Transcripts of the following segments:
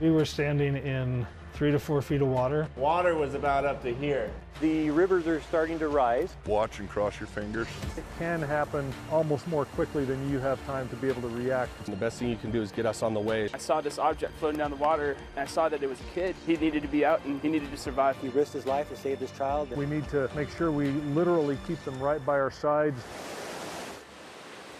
We were standing in 3 to 4 feet of water. Water was about up to here. The rivers are starting to rise. Watch and cross your fingers. It can happen almost more quickly than you have time to be able to react. The best thing you can do is get us on the way. I saw this object floating down the water, and I saw that it was a kid. He needed to be out, and he needed to survive. He risked his life to save this child. We need to make sure we literally keep them right by our sides.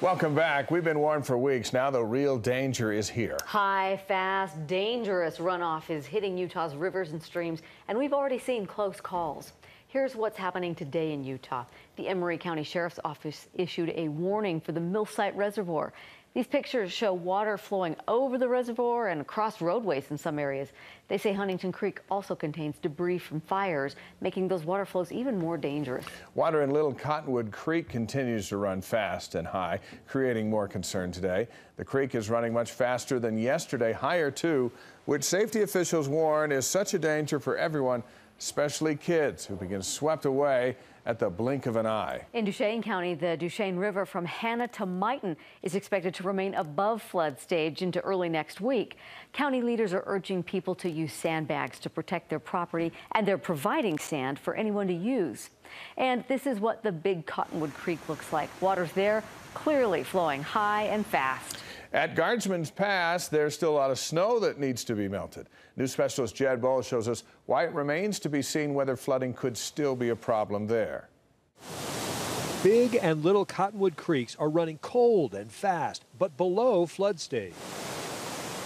Welcome back. We've been warned for weeks. Now the real danger is here. High, fast, dangerous runoff is hitting Utah's rivers and streams, and we've already seen close calls. Here's what's happening today in Utah. The Emery County Sheriff's Office issued a warning for the Millsite Reservoir. These pictures show water flowing over the reservoir and across roadways in some areas. They say Huntington Creek also contains debris from fires, making those water flows even more dangerous. Water in Little Cottonwood Creek continues to run fast and high, creating more concern today. The creek is running much faster than yesterday, higher too, which safety officials warn is such a danger for everyone, especially kids who can get swept away at the blink of an eye. In Duchesne County, the Duchesne River from Hanna to Mighton is expected to remain above flood stage into early next week. County leaders are urging people to use sandbags to protect their property, and they're providing sand for anyone to use. And this is what the big Cottonwood Creek looks like. Water's there, clearly flowing high and fast. At Guardsman's Pass, there's still a lot of snow that needs to be melted. News specialist Jed Bowles shows us why it remains to be seen whether flooding could still be a problem there. Big and Little Cottonwood Creeks are running cold and fast, but below flood stage.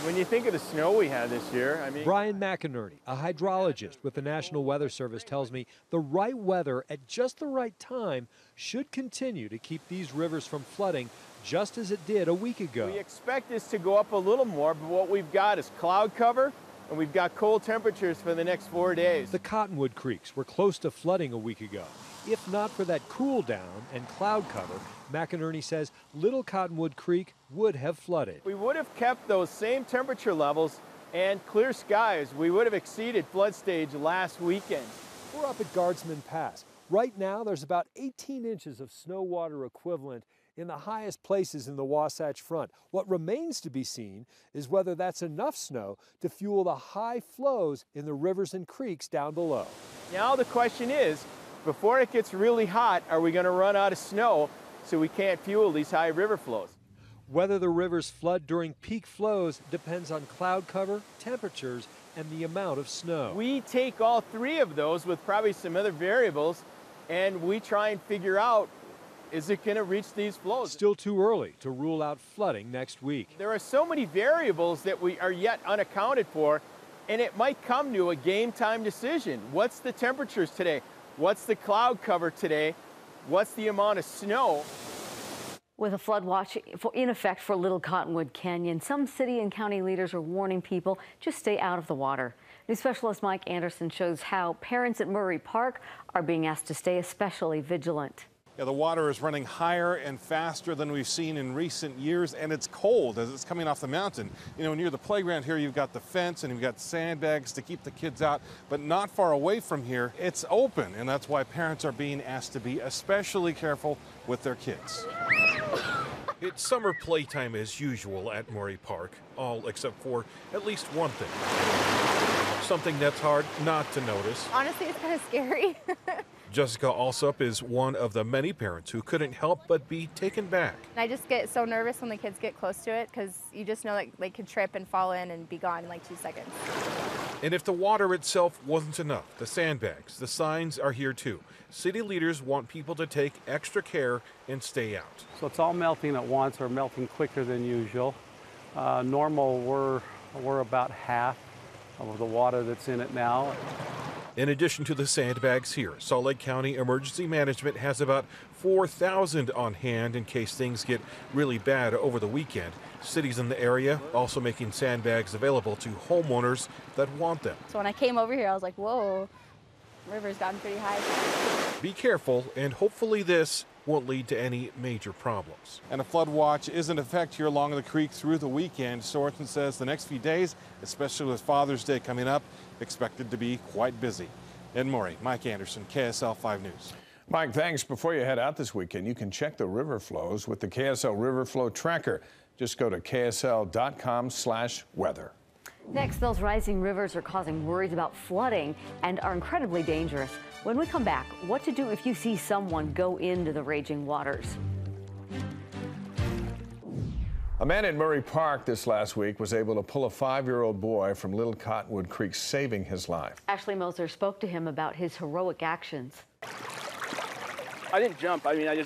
When you think of the snow we had this year, I mean... Brian McInerney, a hydrologist with the National Weather Service, tells me the right weather at just the right time should continue to keep these rivers from flooding just as it did a week ago. We expect this to go up a little more, but what we've got is cloud cover, and we've got cold temperatures for the next 4 days. The Cottonwood Creeks were close to flooding a week ago. If not for that cool down and cloud cover, McInerney says Little Cottonwood Creek would have flooded. We would have kept those same temperature levels and clear skies. We would have exceeded flood stage last weekend. We're up at Guardsman Pass. Right now, there's about 18 inches of snow water equivalent in the highest places in the Wasatch Front. What remains to be seen is whether that's enough snow to fuel the high flows in the rivers and creeks down below. Now the question is, before it gets really hot, are we going to run out of snow so we can't fuel these high river flows? Whether the rivers flood during peak flows depends on cloud cover, temperatures, and the amount of snow. We take all three of those with probably some other variables, and we try and figure out, is it going to reach these flows? Still too early to rule out flooding next week. There are so many variables that we are yet unaccounted for, and it might come to a game time decision. What's the temperatures today? What's the cloud cover today? What's the amount of snow? With a flood watch in effect for Little Cottonwood Canyon, some city and county leaders are warning people just stay out of the water. News specialist Mike Anderson shows how parents at Murray Park are being asked to stay especially vigilant. Yeah, the water is running higher and faster than we've seen in recent years, and it's cold as it's coming off the mountain. You know, near the playground here, you've got the fence and you've got sandbags to keep the kids out, but not far away from here, it's open, and that's why parents are being asked to be especially careful with their kids. It's summer playtime as usual at Murray Park, all except for at least one thing. Something that's hard not to notice. Honestly, it's kind of scary. Jessica Alsup is one of the many parents who couldn't help but be taken back. I just get so nervous when the kids get close to it because you just know that they could trip and fall in and be gone in like 2 seconds. And if the water itself wasn't enough, the sandbags, the signs are here too. City leaders want people to take extra care and stay out. So it's all melting at once or melting quicker than usual. Normal, we're about half of the water that's in it now. In addition to the sandbags here, Salt Lake County Emergency Management has about 4,000 on hand in case things get really bad over the weekend. Cities in the area also making sandbags available to homeowners that want them. So when I came over here, I was like, whoa, the river's gotten pretty high. Be careful, and hopefully this won't lead to any major problems. And a flood watch is in effect here along the creek through the weekend. Sorensen says the next few days, especially with Father's Day coming up, expected to be quite busy. In Maury, Mike Anderson, KSL 5 News. Mike, thanks. Before you head out this weekend, you can check the river flows with the KSL River Flow Tracker. Just go to ksl.com/weather. Next, those rising rivers are causing worries about flooding and are incredibly dangerous. When we come back, what to do if you see someone go into the raging waters. A man in Murray Park this last week was able to pull a 5-year-old boy from Little Cottonwood Creek, saving his life. Ashley Moser spoke to him about his heroic actions. I didn't jump. I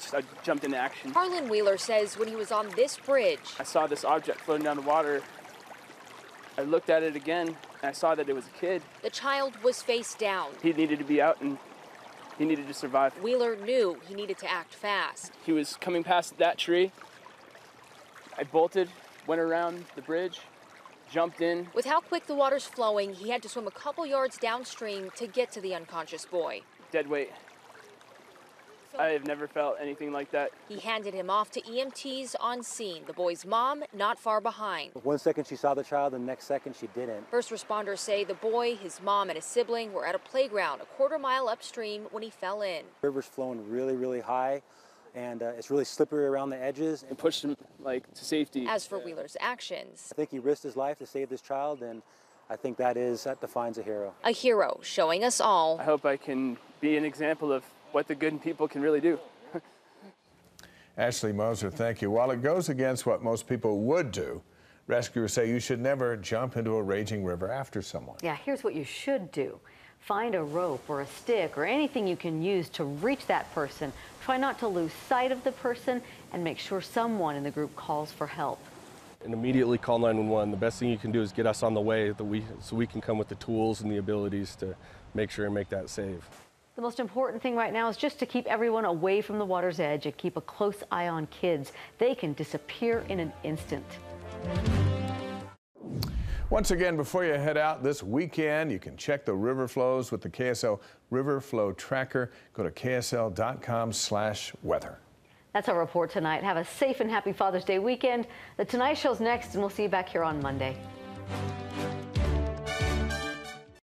jumped into action. Harlan Wheeler says when he was on this bridge, I saw this object floating down the water. I looked at it again, and I saw that it was a kid. The child was face down. He needed to be out, and he needed to survive. Wheeler knew he needed to act fast. He was coming past that tree. I bolted, went around the bridge, jumped in. With how quick the water's flowing, he had to swim a couple yards downstream to get to the unconscious boy. Dead weight. I have never felt anything like that. He handed him off to EMTs on scene. The boy's mom not far behind. 1 second she saw the child, the next second she didn't. First responders say the boy, his mom, and a sibling were at a playground a quarter-mile upstream when he fell in. The river's flowing really, really high, and it's really slippery around the edges. It pushed him to safety. As for Wheeler's actions, I think he risked his life to save this child, and I think that defines a hero. A hero showing us all. I hope I can be an example of what the good people can really do. Ashley Moser, thank you. While it goes against what most people would do, rescuers say you should never jump into a raging river after someone. Yeah, here's what you should do. Find a rope or a stick or anything you can use to reach that person. Try not to lose sight of the person and make sure someone in the group calls for help. And immediately call 911. The best thing you can do is get us on the way so we can come with the tools and the abilities to make sure and make that save. The most important thing right now is just to keep everyone away from the water's edge and keep a close eye on kids. They can disappear in an instant. Once again, before you head out this weekend, you can check the river flows with the KSL River Flow Tracker. Go to ksl.com/weather. That's our report tonight. Have a safe and happy Father's Day weekend. The Tonight Show's next, and we'll see you back here on Monday.